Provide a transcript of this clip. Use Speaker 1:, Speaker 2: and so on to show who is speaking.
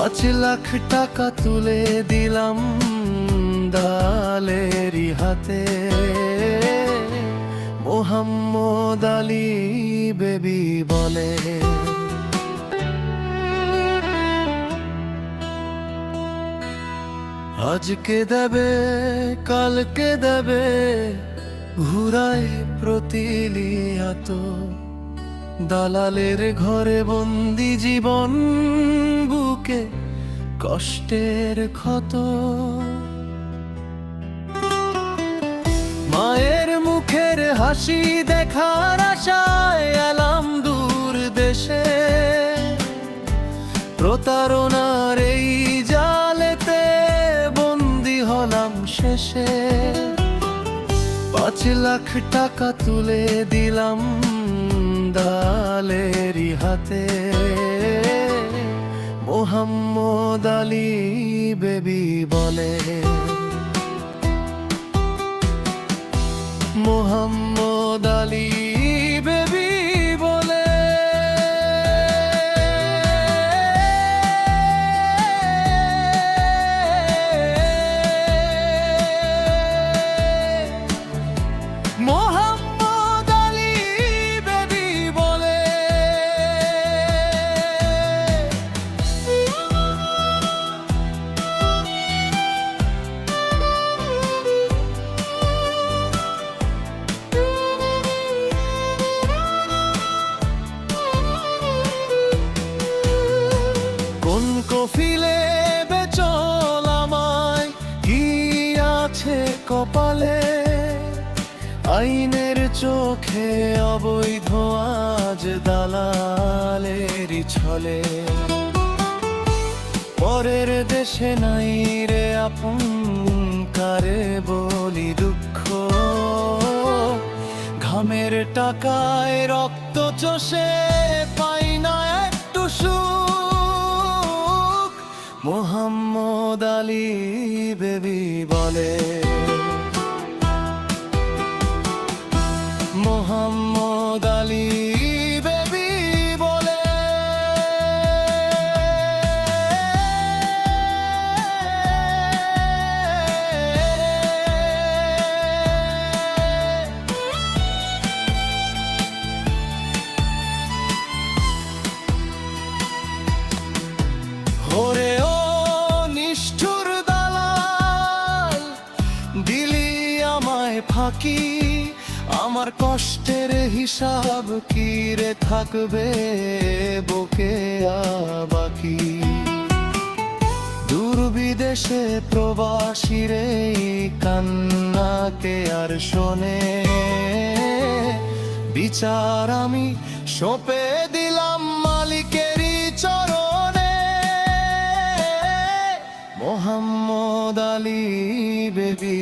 Speaker 1: 5 লাখ টাকা তুলে দিলাম দালালেরই হাতে, মোহাম্মদ আলী বেবি বলে। আজকে দেবে কালকে দেবে, ঘুরায় প্রতিনিয়ত দালালের ঘরে বন্দি জীবন, বুকে কষ্টের ক্ষত। মায়ের মুখের হাসি দেখার আশায় এলাম দূর দেশে, প্রতারণার এই জালেতে বন্দি হলাম শেষে। 5 লাখ টাকা তুলে দিলাম দালালেরই হাতে, মোহাম্মদ আলী বেবি বলে। মোহাম্মদ আলী বেবি বলে। মোহাম্মদ আলী বেবি বলে। কোন কফিলে বেচল আমায়, কি আছে কপালে, আইনের চোখে অবৈধ আজ দালালেরই ছলে। পরের দেশে নাই রে আপন, কারে বলি দুঃখ, ঘামের টাকায় রক্ত চষে পাই না একটু সুখ। মোহাম্মদ আলী বেবি বলে। মোহাম্মদ আলী বেবি বলে। ওরে ও নিষ্ঠুর দালাল, দিলি আমায় ফাঁকি, আমার কষ্টের হিসাব কি রে থাকবে বুকে বাকি। দূর বিদেশে প্রবাসী রে কান্নাকে আর শোনে, বিচার আমি সঁপে দিলাম মালিকেরই চরণে। মোহাম্মদ আলী বেবি।